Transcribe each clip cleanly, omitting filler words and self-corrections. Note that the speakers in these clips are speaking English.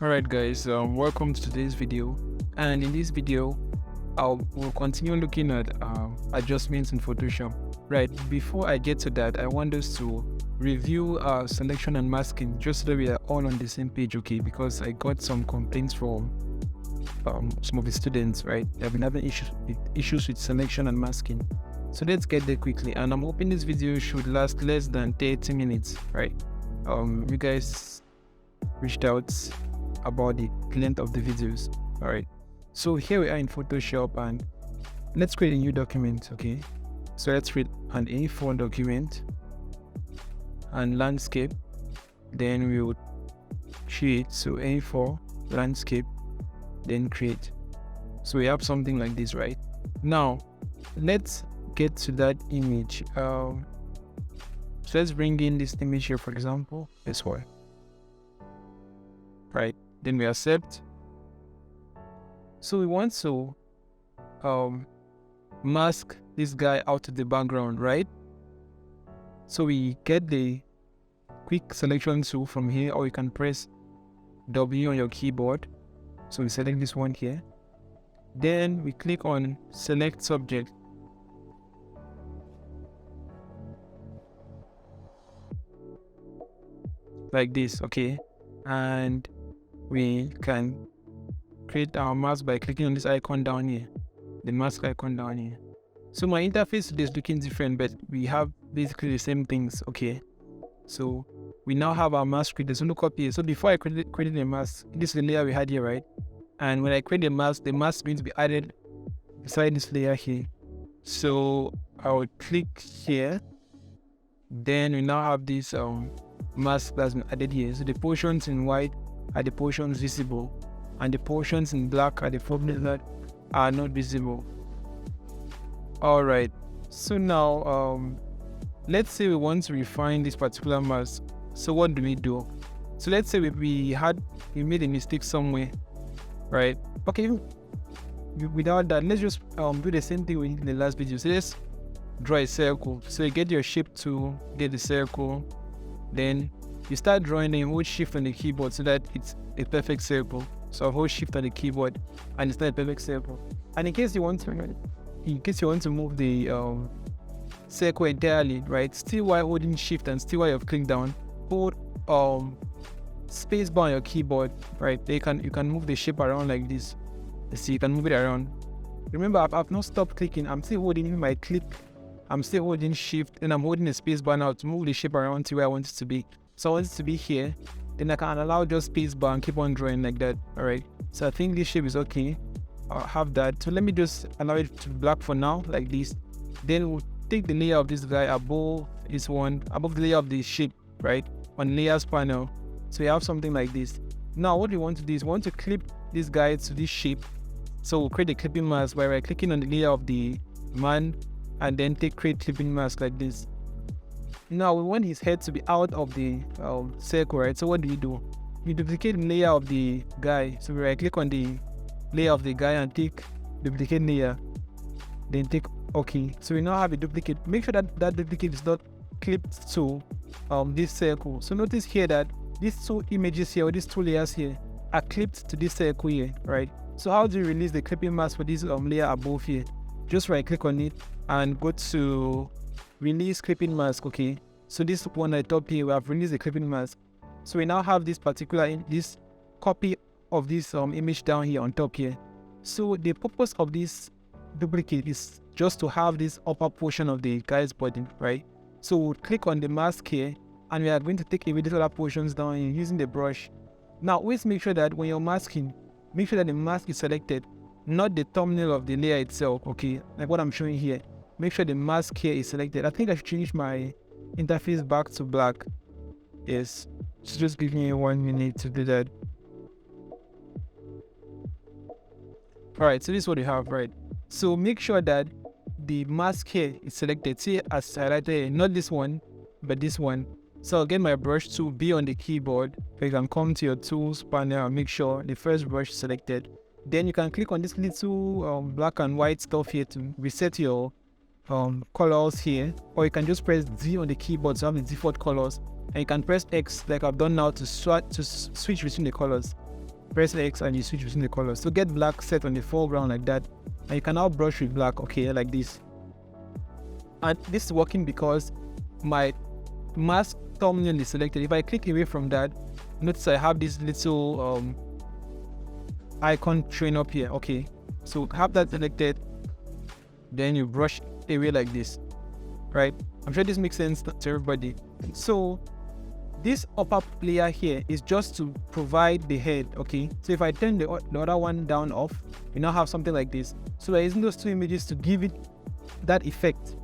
Alright guys, welcome to today's video, and in this video we'll continue looking at adjustments in Photoshop. Right, before I get to that, I want us to review selection and masking just so that we are all on the same page, okay? Because I got some complaints from some of the students, right? They've been having issues with selection and masking. So let's get there quickly, and I'm hoping this video should last less than 30 minutes, right? You guys reached out about the length of the videos. All right, so here we are in Photoshop, and let's create a new document. Okay, so let's create an A4 document and landscape. Then we would create, so A4 landscape, then create. So we have something like this. Right now, let's get to that image. So let's bring in this image here, for example, this one. Right, then we accept. So we want to mask this guy out of the background, right? So we get the quick selection tool from here, or you can press W on your keyboard. So we select this one here, then we click on select subject. Like this, okay? And we can create our mask by clicking on this icon down here, the mask icon down here. So my interface is looking different, but we have basically the same things, okay? So we now have our mask created. So look up here. So before I created a mask, this is the layer we had here, right? And when I create a mask, the mask is going to be added beside this layer here. So I will click here. Then we now have this mask that's been added here. So the portions in white are the portions visible, and the portions in black are the portions that are not visible. Alright, so now let's say we want to refine this particular mask. So what do we do? So let's say we made a mistake somewhere, right? Okay, without that, let's just do the same thing we did in the last video. So let's draw a circle. So you get your shape tool, get the circle, then you start drawing, then you hold shift on the keyboard so that it's a perfect circle. So hold shift on the keyboard and it's not a perfect circle. And in case you want to move the circle entirely, right, still while holding shift and still while you've clicked down, hold space bar on your keyboard, right? You can move the shape around like this. See, you can move it around. Remember, I've not stopped clicking. I'm still holding my click. I'm still holding shift, and I'm holding the space bar now to move the shape around to where I want it to be. So I want it to be here, then I can allow just space bar and keep on drawing like that. All right, so I think this shape is okay. I'll have that. So let me just allow it to be black for now, like this. Then we'll take the layer of this guy above this one, above the layer of the shape, right, on layers panel. So we have something like this. Now what we want to do is we want to clip this guy to this shape. So we'll create a clipping mask by clicking on the layer of the man, and then create clipping mask like this. Now we want his head to be out of the circle, right? So what do? You duplicate the layer of the guy. So we right click on the layer of the guy and take duplicate layer, then take OK. So we now have a duplicate. Make sure that that duplicate is not clipped to this circle. So notice here that these two images here, or these two layers here, are clipped to this circle here, right? So how do you release the clipping mask for this layer above here? Just right click on it and go to release clipping mask. Okay, so this one at the top here, we have released the clipping mask. So we now have this particular this copy of this image down here on top here. So the purpose of this duplicate is just to have this upper portion of the guy's body, right? So we'll click on the mask here, and we are going to take away these other portions down here using the brush. Now always make sure that when you're masking, make sure that the mask is selected, not the thumbnail of the layer itself. Okay, like what I'm showing here. Make sure the mask here is selected. I think I should change my interface back to black. Yes, so just give me 1 minute to do that. Alright, so this is what you have, right? So make sure that the mask here is selected. See, as highlighted here, not this one, but this one. So I'll get my brush tool, be on the keyboard. You can come to your tools panel and make sure the first brush is selected. Then you can click on this little black and white stuff here to reset your colors here, or you can just press D on the keyboard to have the default colors, and you can press X like I've done now to switch between the colors. press X and you switch between the colors. So get black set on the foreground like that, and you can now brush with black, okay, like this. And this is working because my mask thumbnail is selected. If I click away from that, notice I have this little icon showing up here. Okay, so have that selected, then you brush away like this, right? I'm sure this makes sense to everybody. So this upper layer here is just to provide the head, okay? So if I turn the other one down off, you now have something like this. So we're using those two images to give it that effect,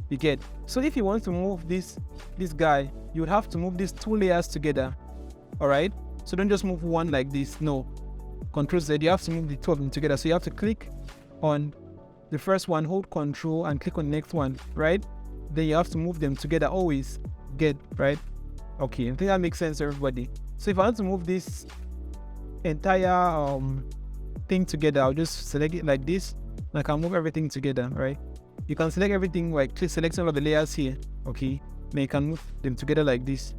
you get. So if you want to move this guy, you would have to move these two layers together, all right? So don't just move one like this, no. Control Z, you have to move the two of them together. So you have to click on the first one, hold Control and click on the next one, right? Then you have to move them together always, get, right? Okay, I think that makes sense to everybody. So if I want to move this entire thing together, I'll just select it like this, and I can move everything together, right? You can select everything, like click select some of the layers here, okay? Then you can move them together like this.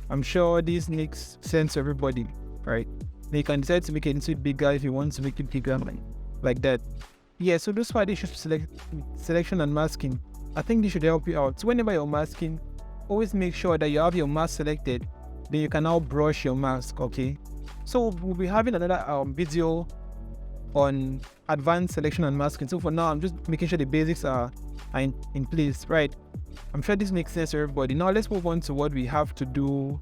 I'm sure this makes sense to everybody, right? Then you can decide to make it into bigger if you want to make it bigger, like that. Yeah, so that's why they should select selection and masking. I think this should help you out. So whenever you're masking, always make sure that you have your mask selected. Then you can now brush your mask, okay? So we'll be having another video on advanced selection and masking. So for now, I'm just making sure the basics are in place, right? I'm sure this makes sense to everybody. Now let's move on to what we have to do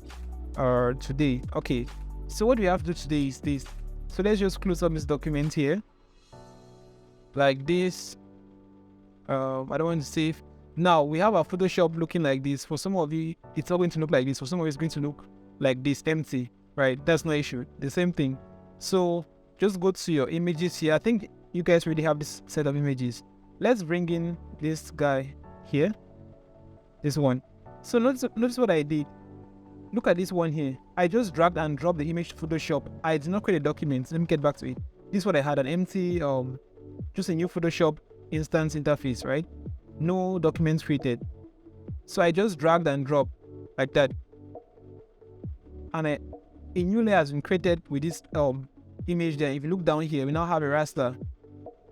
today. Okay, so what we have to do today is this. So let's just close up this document here, like this. I don't want to save. Now we have our Photoshop looking like this. For some of you, it's not going to look like this. For some of you, it's going to look like this, empty, right? That's no issue. The same thing. So just go to your images here. I think you guys already have this set of images. Let's bring in this guy here, this one. So notice what I did. Look at this one here. I just dragged and dropped the image to Photoshop. I did not create a document. Let me get back to it. This is what I had, an empty, just a new Photoshop instance interface, right? No documents created. So I just dragged and dropped like that, and a new layer has been created with this image there. If you look down here, we now have a raster.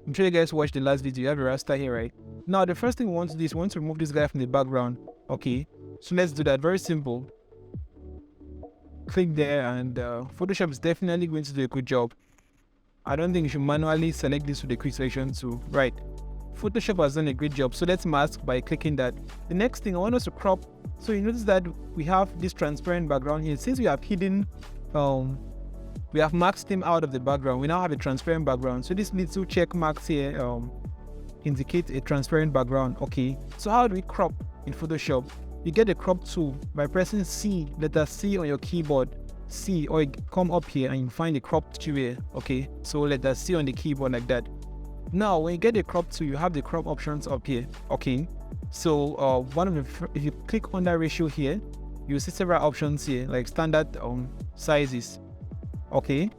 I'm sure you guys watched the last video. You have a raster here, right? Now the first thing we want to do is we want to remove this guy from the background. Okay, so let's do that. Very simple. Click there, and Photoshop is definitely going to do a good job. I don't think you should manually select this with a quick selection tool, right? Photoshop has done a great job. So let's mask by clicking that. The next thing I want us to crop. So you notice that we have this transparent background here. Since we have hidden, we have masked him out of the background, we now have a transparent background. So this little check marks here indicate a transparent background. Okay, so how do we crop in Photoshop? You get the crop tool by pressing C, letter C on your keyboard, C, or you come up here and you find the crop tool here. Okay, so letter C on the keyboard like that. Now when you get the crop tool, you have the crop options up here. Okay, so if you click on that ratio here, you see several options here, like standard sizes. Okay,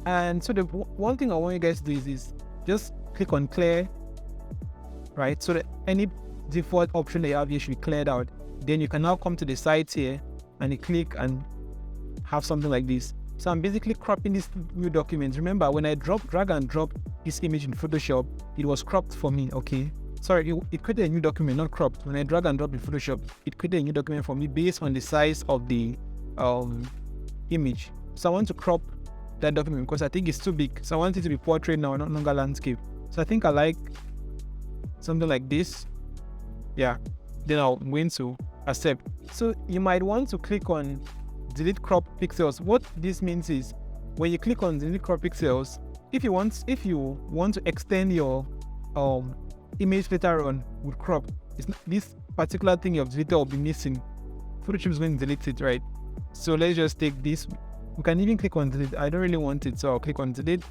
and so the one thing I want you guys to do is just click on clear, right? So that any default option that you have here should be cleared out. Then you can now come to the sides here and you click and have something like this. So I'm basically cropping this new document. Remember, when I drag and drop this image in Photoshop, it was cropped for me. Okay, sorry, it created a new document, not cropped. When I drag and drop in Photoshop, it created a new document for me based on the size of the image. So I want to crop that document because I think it's too big. So I want it to be portrait now, not longer landscape. So I think I like something like this. Yeah, then I'm going to accept. So you might want to click on delete crop pixels. What this means is when you click on delete crop pixels, if you want to extend your image later on with crop, this particular thing you have deleted will be missing. Photoshop is going to delete it, right? So let's just take this. We can even click on delete. I don't really want it, so I'll click on delete.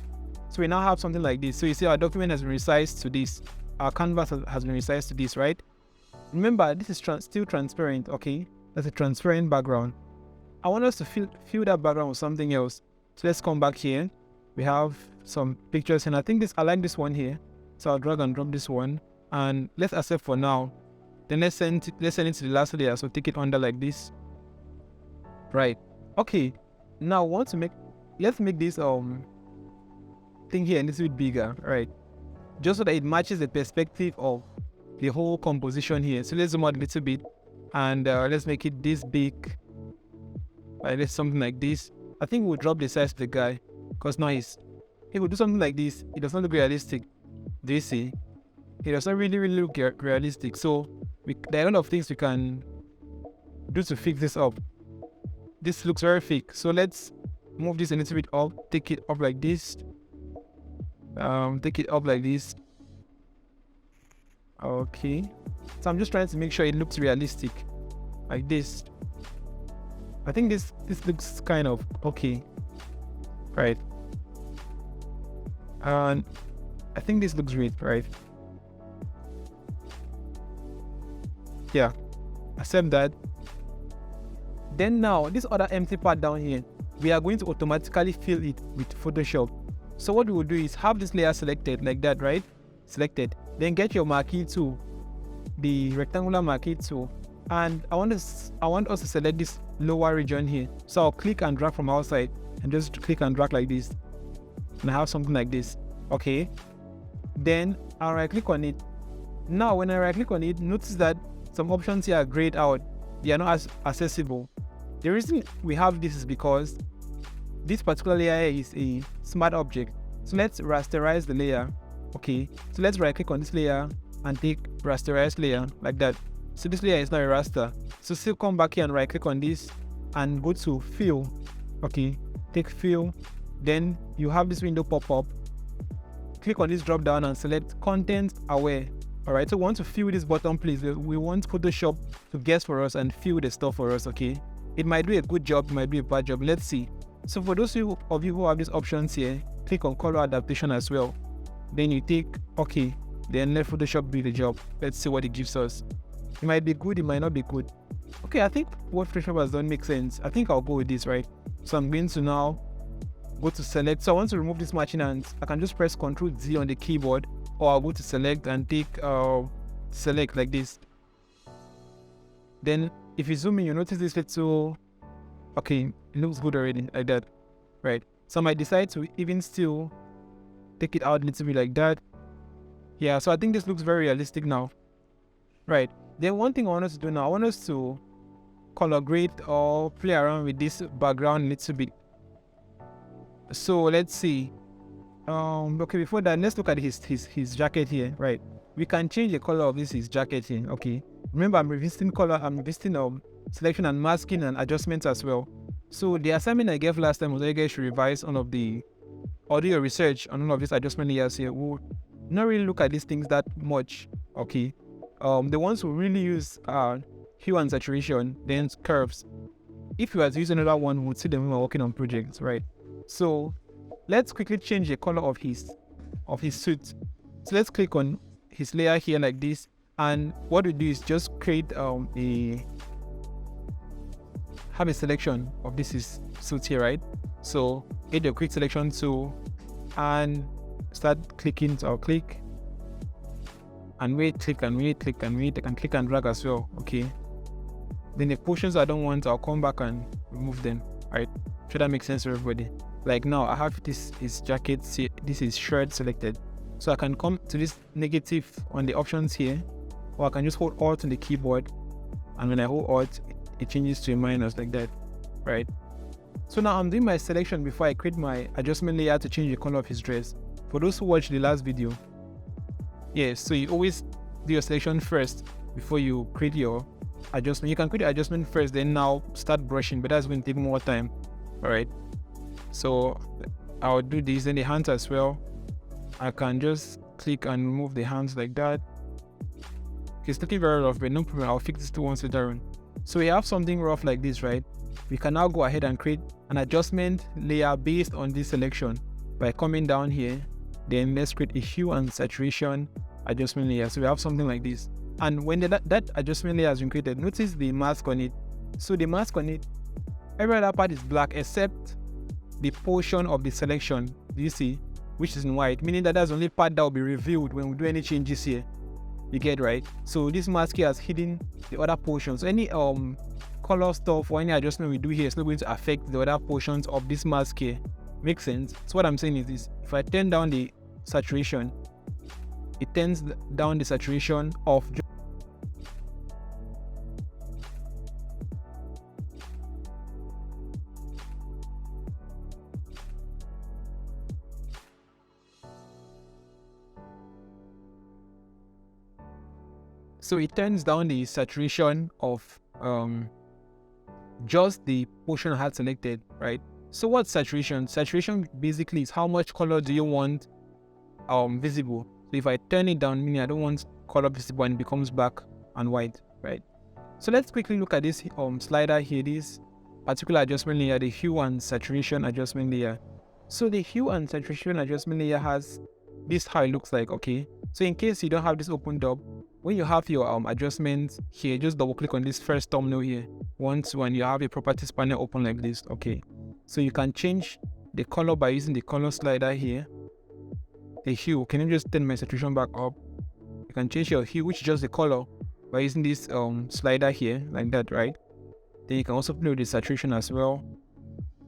So we now have something like this. So you see our document has been resized to this. Our canvas has been resized to this, right? Remember, this is still transparent. Okay, that's a transparent background. I want us to fill that background with something else. So let's come back here. We have some pictures, and I think I like this one here. So I'll drag and drop this one, and let's accept for now. Then let's send it to the last layer. So take it under like this. Right. Okay. Now let's make this thing here a little bit bigger, right? Just so that it matches the perspective of the whole composition here. So let's zoom out a little bit, and let's make it this big. Let's something like this. I think we'll drop the size of the guy, because now if we do something like this, it does not look realistic. Do you see? It does not really look realistic. So there are a lot of things we can do to fix this up. This looks very fake. So let's move this a little bit up. Take it up like this. Take it up like this. Okay. So I'm just trying to make sure it looks realistic, like this. I think this looks kind of okay, right? And I think this looks great, right? Yeah, accept that. Then now, this other empty part down here, we are going to automatically fill it with Photoshop. So what we will do is have this layer selected like that, right? Selected. Then get your marquee tool, the rectangular marquee tool, and I want us to select this lower region here. So I'll click and drag from outside, and just click and drag like this, and I have something like this. Okay. Then I'll right click on it. Now when I right click on it, notice that some options here are grayed out. They are not as accessible. The reason we have this is because this particular layer is a smart object. So let's rasterize the layer. Okay, so let's right click on this layer and take rasterize layer like that. So this layer is not a raster. So still come back here and right click on this and go to fill. Okay, take fill. Then you have this window pop up. Click on this drop down and select content aware. Alright, so we want to fill this button, please. We want Photoshop to guess for us and fill the stuff for us. Okay, it might do a good job, it might do a bad job. Let's see. So for those of you who have these options here, click on color adaptation as well. Then you take okay, then let Photoshop do the job. Let's see what it gives us. It might be good, it might not be good. Okay, I think what Photoshop has done makes sense. I think I'll go with this, right? So I'm going to now go to select. So I want to remove this matching hands. I can just press Ctrl Z on the keyboard, or I'll go to select and take select like this. Then if you zoom in, you notice this little, okay, it looks good already like that, right? So I might decide to even still take it out a little bit like that. Yeah, so I think this looks very realistic now, right? Then one thing I want us to do now, I want us to color grade or play around with this background a little bit. So let's see. Okay, before that, let's look at his jacket here, right? We can change the color of his jacket here. Okay, remember I'm revisiting color, I'm revisiting selection and masking and adjustments as well. So the assignment I gave last time was that you guys should revise all of the audio research on all of these adjustment layers here. We'll not really look at these things that much. Okay, the ones who really use hue and saturation, then curves. If you were to use another one, we would see them when we're working on projects, right? So let's quickly change the color of his suit. So let's click on his layer here like this, and what we do is just create have a selection of this suit here, right? So get your quick selection tool and start clicking. So I'll click and wait, click and wait, click and wait. I can click and drag as well. Okay, then the portions I don't want, I'll come back and remove them. Right, should that make sense to everybody? Like now I have his jacket, this is shirt selected, so I can come to this negative on the options here, or I can just hold Alt on the keyboard, and when I hold Alt it changes to a minus like that, right? So now I'm doing my selection before I create my adjustment layer to change the color of his dress. For those who watched the last video, yes, so you always do your selection first before you create your adjustment. You can create the adjustment first, then now start brushing, but that's going to take more time. All right, so I'll do this. Then the hands as well, I can just click and remove the hands like that. It's looking very rough, but no problem, I'll fix this to once later on. So we have something rough like this, right? We can now go ahead and create an adjustment layer based on this selection by coming down here. Then let's create a hue and saturation adjustment layer. So we have something like this, and when that adjustment layer has been created, notice the mask on it. So the mask on it, every other part is black except the portion of the selection, do you see, which is in white, meaning that that's the only part that will be revealed when we do any changes here. You get right? So this mask here has hidden the other portions. So any color stuff or any adjustment we do here is not going to affect the other portions of this mask here. Makes sense? So what I'm saying is this: if I turn down the saturation, it turns down the saturation of it turns down the saturation of just the portion I had selected, right? So what's saturation? Saturation basically is how much color do you want visible. So if I turn it down, meaning I don't want color visible, and it becomes black and white, right? So let's quickly look at this slider here, this particular adjustment layer, the hue and saturation adjustment layer. So the hue and saturation adjustment layer has this how it looks like, okay? So in case you don't have this opened up, when you have your adjustments here, just double click on this first thumbnail here once when you have a properties panel open like this, okay? So you can change the color by using the color slider here. The hue, can you just turn my saturation back up? You can change your hue, which is just the color, by using this slider here like that, right? Then you can also play with the saturation as well,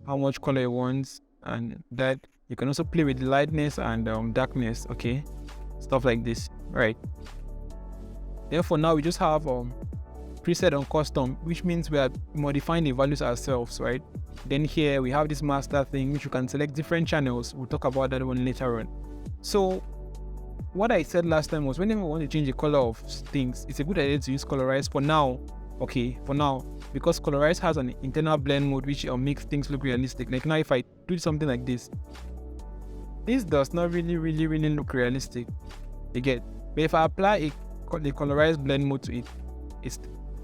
how much color you want, and that you can also play with the lightness and darkness, okay? Stuff like this, right? Then for now we just have preset on custom, which means we are modifying the values ourselves, right? Then here we have this master thing, which you can select different channels. We'll talk about that one later on. So what I said last time was whenever we want to change the color of things, it's a good idea to use Colorize for now, okay? For now, because Colorize has an internal blend mode which makes things look realistic. Like now if I do something like this does not really look realistic, you get? But if I apply the Colorize blend mode to it,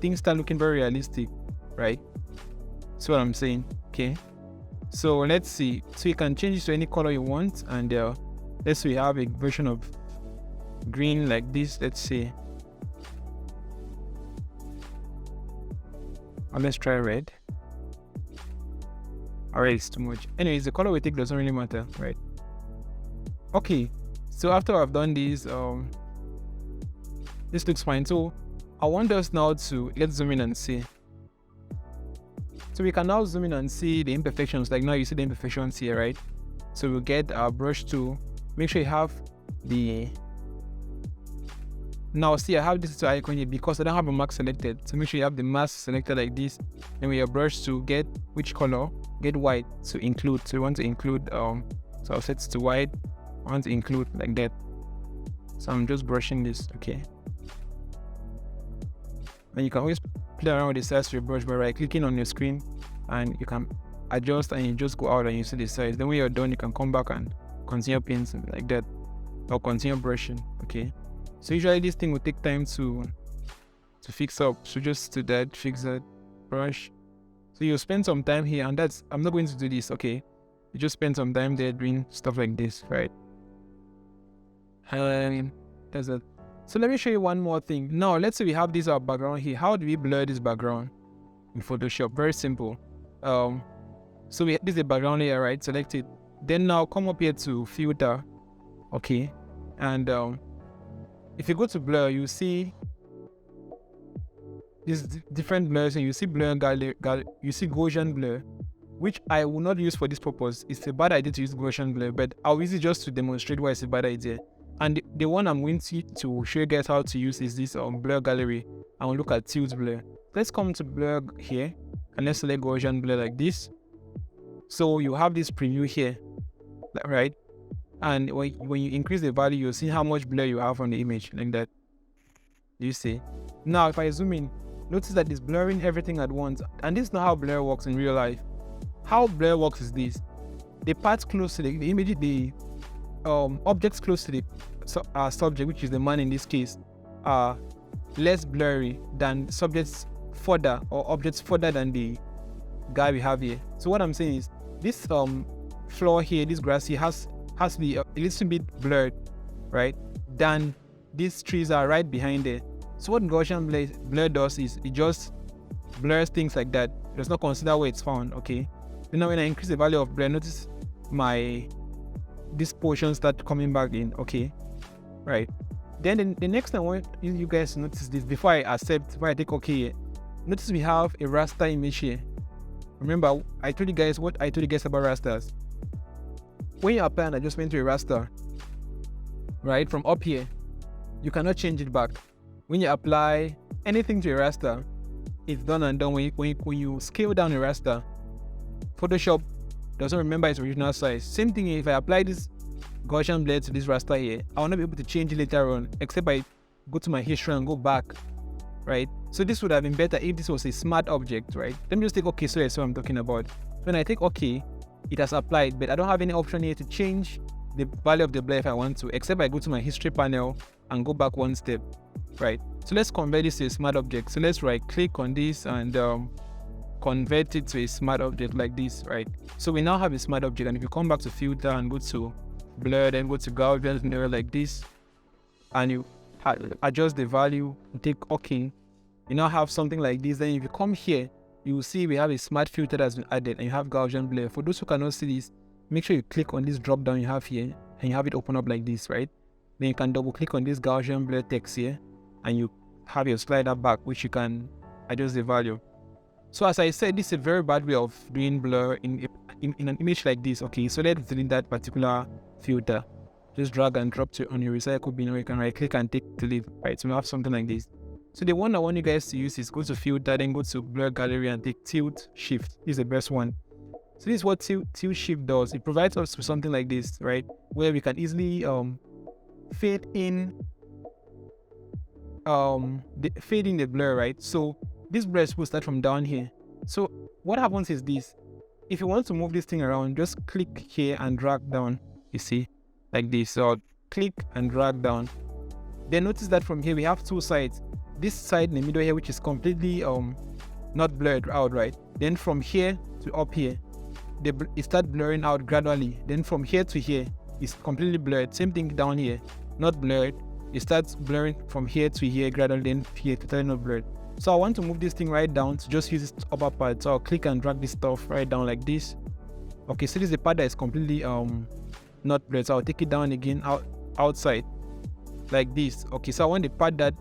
things start looking very realistic, right? That's what I'm saying, okay? So let's see. So you can change it to any color you want, and let's say we have a version of green like this, let's say. And let's try red. Alright, it's too much. Anyways, the color we take doesn't really matter, right? Okay, so after I've done this, this looks fine. So I want us now to let's zoom in and see. So we can now zoom in and see the imperfections. Like now you see the imperfections here, right? So we'll get our brush tool. Make sure you have the now see I have this icon here because I don't have a mask selected. So make sure you have the mask selected like this. Then with your brush tool, get which color? Get white to include. So you want to include so I'll set it to white. I want to include like that. So I'm just brushing this, okay? And you can always play around with the size of your brush by right clicking on your screen, and you can adjust and you just go out and you see the size. Then when you're done, you can come back and continue painting like that, or continue brushing, okay? So usually this thing will take time to fix up. So just do that, fix that, brush. So you'll spend some time here, and I'm not going to do this, okay? You just spend some time there doing stuff like this, right? That's it. So let me show you one more thing. Now, let's say we have this background here. How do we blur this background in Photoshop? Very simple. So this is the background layer, right? Select it. Then now come up here to filter, okay? And if you go to blur, you see these different blurs, and you see blur you see Gaussian blur, which I will not use for this purpose. It's a bad idea to use Gaussian blur, but I'll use it just to demonstrate why it's a bad idea. And the one I'm going to show you guys how to use is this blur gallery, and we'll look at tilt blur. Let's come to blur here, and let's select Gaussian blur like this. So you have this preview here, right? And when you increase the value, you'll see how much blur you have on the image, like that. You see? Now, if I zoom in, notice that it's blurring everything at once. And this is not how blur works in real life. How blur works is this: the parts close to the image, the objects close to the subject, which is the man in this case, are less blurry than subjects further, or objects further than the guy we have here. So what I'm saying is this floor here, this grass here has to be a little bit blurred, right, than these trees are right behind it. So what Gaussian blur does is it just blurs things like that. It does not consider where it's found, okay? So now when I increase the value of blur, notice this portion start coming back in, okay? Right. Then the next thing I want you guys to notice this before I accept, before I take OK here. Notice we have a raster image here. Remember, I told you guys what I told you guys about rasters. When you apply an adjustment to a raster, right, from up here, you cannot change it back. When you apply anything to a raster, it's done and done. When you scale down a raster, Photoshop doesn't remember its original size. Same thing if I apply this Gaussian blur to this raster here, I will not be able to change it later on, except I go to my history and go back, right? So this would have been better if this was a smart object, right? Let me just take OK, so that's what I'm talking about. When I take OK, it has applied, but I don't have any option here to change the value of the blur if I want to, except I go to my history panel and go back one step, right? So let's convert this to a smart object. So let's right click on this and convert it to a smart object like this, right? So we now have a smart object, and if you come back to filter and go to blur, then go to Gaussian blur like this, and you adjust the value, take OK, you now have something like this. Then if you come here, you will see we have a smart filter that's been added, and you have Gaussian blur. For those who cannot see this, make sure you click on this drop down you have here, and you have it open up like this, right? Then you can double click on this Gaussian blur text here, and you have your slider back, which you can adjust the value. So as I said, this is a very bad way of doing blur in an image like this. Okay, so let's delete that particular filter. Just drag and drop to on your recycle bin, or you can right click and take delete, right? So we have something like this. So the one I want you guys to use is go to filter, then go to blur gallery and take tilt shift. This is the best one. So this is what tilt shift does. It provides us with something like this, right? Where we can easily fade in the blur, right? So this blur is supposed to start from down here. So what happens is this: if you want to move this thing around, just click here and drag down, you see, like this. So click and drag down. Then notice that from here we have two sides. This side in the middle here, which is completely not blurred out, right? Then from here to up here, it starts blurring out gradually. Then from here to here, it's completely blurred. Same thing down here, not blurred. It starts blurring from here to here gradually, then here to not blurred. So I want to move this thing right down to just use this upper part. So I'll click and drag this stuff right down like this. Okay, so this is the part that is completely not blurred. So I'll take it down again outside like this. Okay, so I want the part that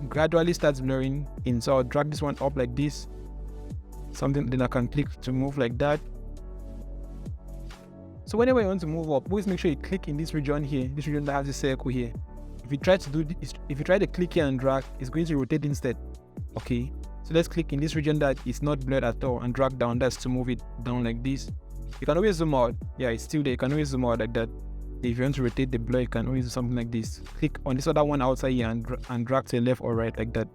gradually starts blurring in. So I'll drag this one up like this. Something, then I can click to move like that. So whenever you want to move up, always make sure you click in this region here, this region that has a circle here. If you try to do this, if you try to click here and drag, it's going to rotate instead. Okay, so let's click in this region that is not blurred at all and drag down. That's to move it down like this. You can always zoom out. Yeah, it's still there. You can always zoom out like that. If you want to rotate the blur, you can always do something like this. Click on this other one outside here and drag to the left or right like that.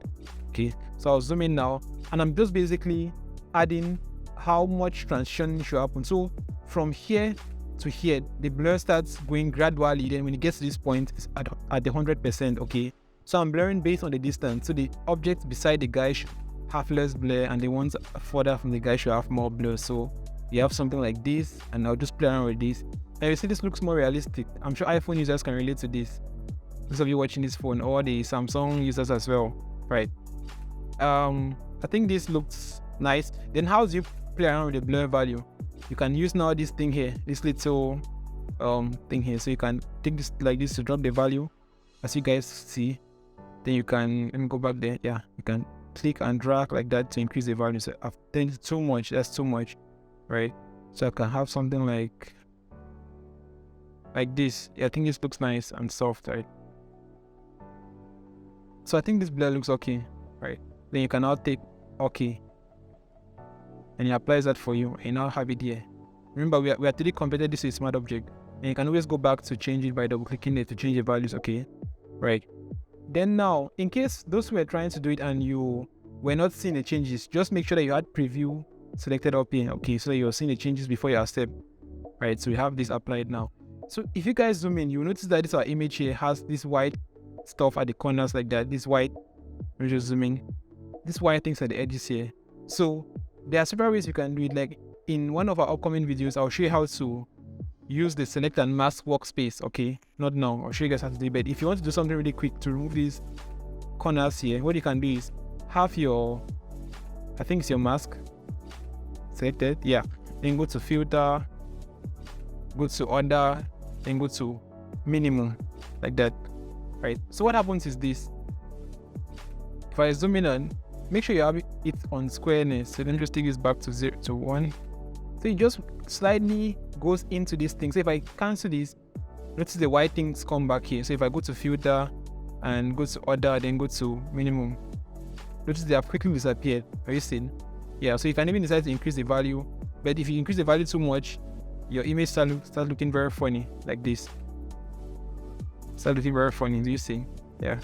Okay, so I'll zoom in now, and I'm just basically adding how much transition should happen. So from here to here, the blur starts going gradually. Then when it gets to this point, it's at the 100%. Okay, so I'm blurring based on the distance. So the objects beside the guy should have less blur, and the ones further from the guy should have more blur. So you have something like this, and I'll just play around with this. And you see this looks more realistic. I'm sure iPhone users can relate to this. Those of you watching this phone, or the Samsung users as well, right? I think this looks nice. Then how do you play around with the blur value? You can use now this thing here, this little thing here. So you can take this like this to drop the value, as you guys see. Then you can, let me go back there. Yeah, you can click and drag like that to increase the value. So I've done it too much. That's too much, right? So I can have something like this. Yeah, I think this looks nice and soft, right? So I think this blur looks okay, right? Then you can now take OK, and it applies that for you, and you now have it here. Remember, we actually converted this to a smart object, and you can always go back to change it by double clicking it to change the values. Okay, right? Then now, in case those who were trying to do it and you were not seeing the changes, just make sure that you had preview selected up here. Okay, so that you're seeing the changes before you accept, right? So we have this applied now. So if you guys zoom in, you will notice that this our image here has this white stuff at the corners like that. This white, let me just zoom in. This white things at the edges here. So there are several ways you can do it. Like in one of our upcoming videos, I'll show you how to use the select and mask workspace. Okay, not now. I'll show you guys how to do it. But if you want to do something really quick to remove these corners here, what you can do is have your, I think it's your mask selected. Yeah. Then go to filter, go to order, then go to minimum like that. right? So what happens is this. If I zoom in on, make sure you have it on squareness. So let me just take this back to 0 to 1. So it just slightly goes into this thing. So if I cancel this, notice the white things come back here. So if I go to filter and go to order, then go to minimum, notice they have quickly disappeared. Are you seeing? Yeah, so you can even decide to increase the value. But if you increase the value too much, your image starts looking very funny, like this. Start looking very funny, do you see? Yeah.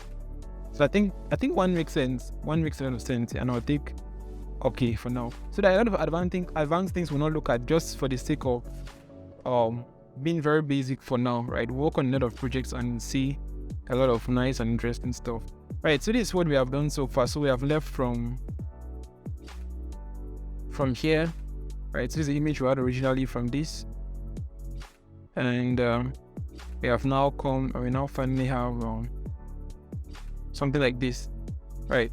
So I think one makes sense. One makes a lot of sense, and I'll take okay for now. So there are a lot of advanced things we'll not look at just for the sake of being very basic for now, right? We'll work on a lot of projects and see a lot of nice and interesting stuff. Right, so this is what we have done so far. So we have left from here, right? So this is the image we had originally from this, and we have now come, and we now finally have something like this, right?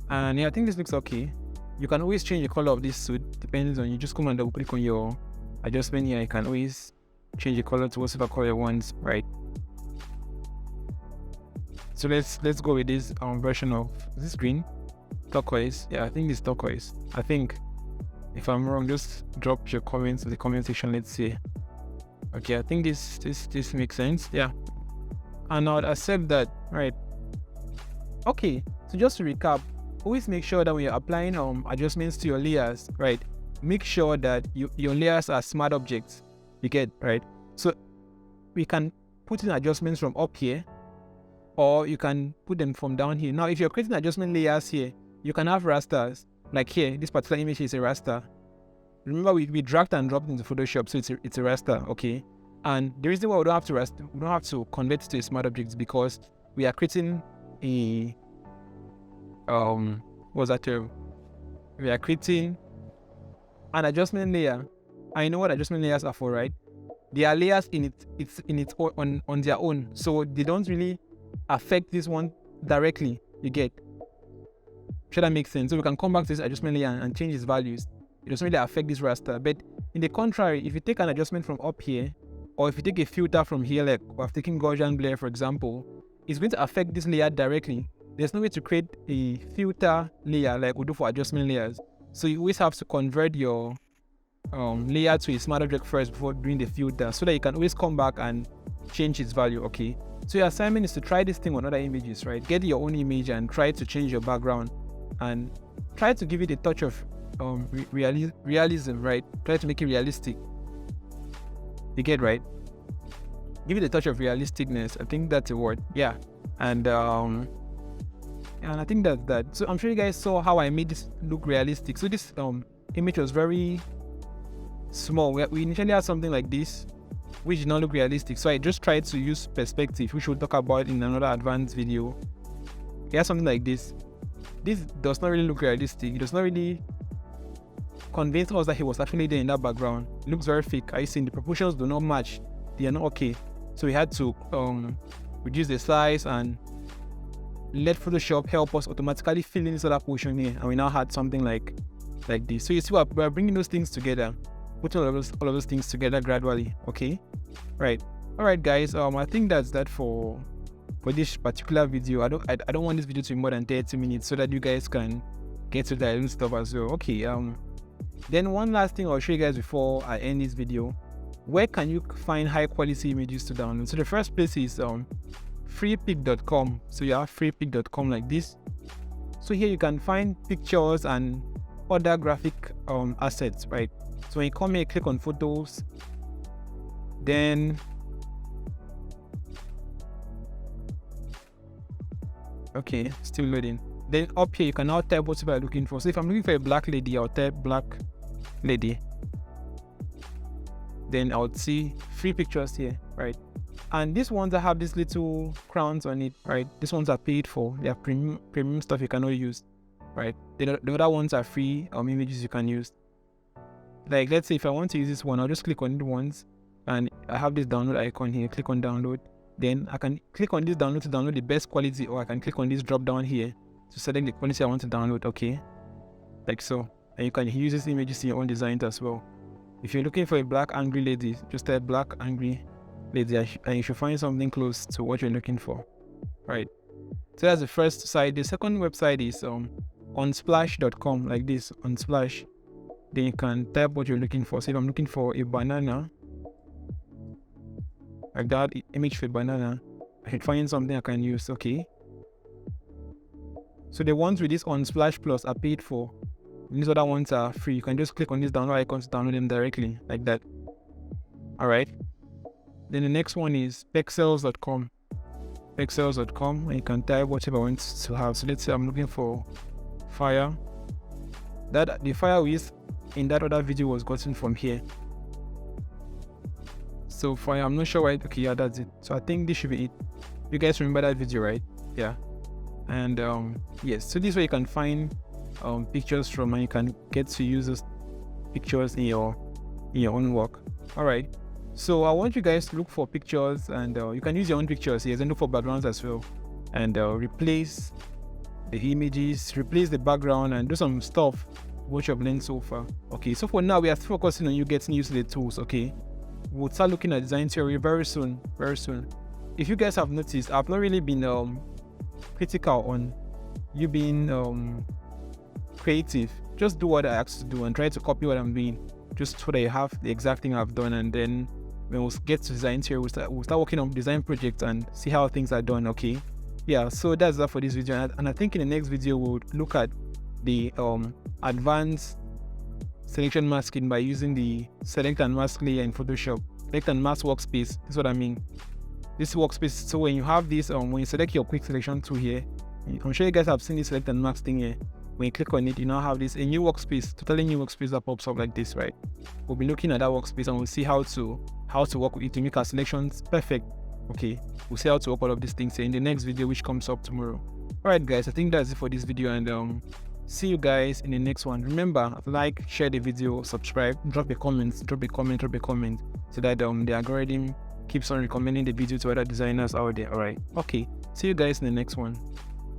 And yeah, I think this looks okay. You can always change the color of this suit, depends on, you just come and double click on your adjustment here. You can always change the color to whatever color you want, right? So let's go with this version of, is this green? Turquoise? Yeah, I think it's turquoise. I think, if I'm wrong, just drop your comments in the comment section. Let's see. Okay, I think this makes sense. Yeah, and I'll accept that, right? Okay, so just to recap, always make sure that when you're applying adjustments to your layers, right, make sure that your layers are smart objects. You get, right? So we can put in adjustments from up here, or you can put them from down here. Now, if you're creating adjustment layers here, you can have rasters. Like here, this particular image is a raster. Remember, we dragged and dropped into Photoshop, so it's a raster, okay? And the reason why we don't have to convert it to a smart object is because we are creating a what's that term? We are creating an adjustment layer. I know what adjustment layers are for, right? They are layers on their own, so they don't really affect this one directly. You get? Sure, that makes sense. So we can come back to this adjustment layer and change its values. It doesn't really affect this raster. But in the contrary, if you take an adjustment from up here, or if you take a filter from here, like I've taken Gaussian blur, for example, it's going to affect this layer directly. There's no way to create a filter layer like we do for adjustment layers. So you always have to convert your layer to a smart object first before doing the filter, so that you can always come back and change its value, okay? So your assignment is to try this thing on other images, right? Get your own image and try to change your background and try to give it a touch of realism, right? Try to make it realistic. You get, right? Give it a touch of realisticness. I think that's a word. Yeah. And I think that's that. So I'm sure you guys saw how I made this look realistic. So this image was very small. We initially had something like this, which did not look realistic. So I just tried to use perspective, which we'll talk about in another advanced video. We had something like this. This does not really look realistic. It does not really convince us that he was actually there in that background. It looks very fake. Are you seeing? The proportions do not match. They are not okay. So we had to reduce the size and let Photoshop help us automatically fill in this other portion here, and we now had something like this. So you see, we're bringing those things together, putting all of those things together gradually. Okay, right. All right, guys. I think that's that for this particular video. I don't want this video to be more than 30 minutes, so that you guys can get to the own stuff as well. Okay. Then one last thing I'll show you guys before I end this video. Where can you find high quality images to download? So the first place is freepik.com. So you have freepik.com like this. So here you can find pictures and other graphic assets, right? So when you come here, click on photos, then okay, still loading. Then up here you can now type whatever you're looking for. So if I'm looking for a black lady, I'll type black lady. Then I would see free pictures here, right? And these ones that have these little crowns on it, right? These ones are paid for. They are premium stuff you cannot use, right? The other ones are free images you can use. Like let's say if I want to use this one, I'll just click on the ones, and I have this download icon here. Click on download. Then I can click on this download to download the best quality, or I can click on this drop down here to select the quality I want to download. Okay, like so. And you can use these images in your own designs as well. If you're looking for a black angry lady, just type black angry lady, and you should find something close to what you're looking for. Right. So that's the first site. The second website is unsplash.com, like this, Unsplash. Then you can type what you're looking for. So if I'm looking for a banana, like that image for a banana, I should find something I can use. Okay. So the ones with this Unsplash Plus are paid for. These other ones are free. You can just click on this download icon to download them directly, like that. Alright. Then the next one is pexels.com. Pexels.com, and you can type whatever I want to have. So let's say I'm looking for fire. That the fire width in that other video was gotten from here. So fire, I'm not sure why. Okay, yeah, that's it. So I think this should be it. You guys remember that video, right? Yeah. And yes, so this way you can find pictures from, and you can get to use those pictures in your own work. All right. So I want you guys to look for pictures, and you can use your own pictures here and look for backgrounds as well, and replace the images, replace the background, and do some stuff what you've learned so far. Okay, so for now we are focusing on you getting used to the tools. Okay, we'll start looking at design theory very soon. If you guys have noticed, I've not really been critical on you being creative. Just do what I asked to do and try to copy what I'm doing, just so that you have the exact thing I've done. And then when we get to design theory, we'll start working on design projects and see how things are done. Okay, yeah, so that's that for this video, and I think in the next video we'll look at the advanced selection masking by using the select and mask layer in Photoshop. Select and mask workspace, that's what I mean. This workspace, so when you have this when you select your quick selection tool here, I'm sure you guys have seen this select and mask thing here. When you click on it, you now have this a new workspace, totally new workspace that pops up like this, right? We'll be looking at that workspace and we'll see how to work with it to make our selections perfect. Okay, we'll see how to work all of these things here in the next video, which comes up tomorrow. Alright guys, I think that's it for this video, and see you guys in the next one. Remember, like, share the video, subscribe, drop a comment, so that the algorithm keeps on recommending the video to other designers out there. Alright, okay, see you guys in the next one.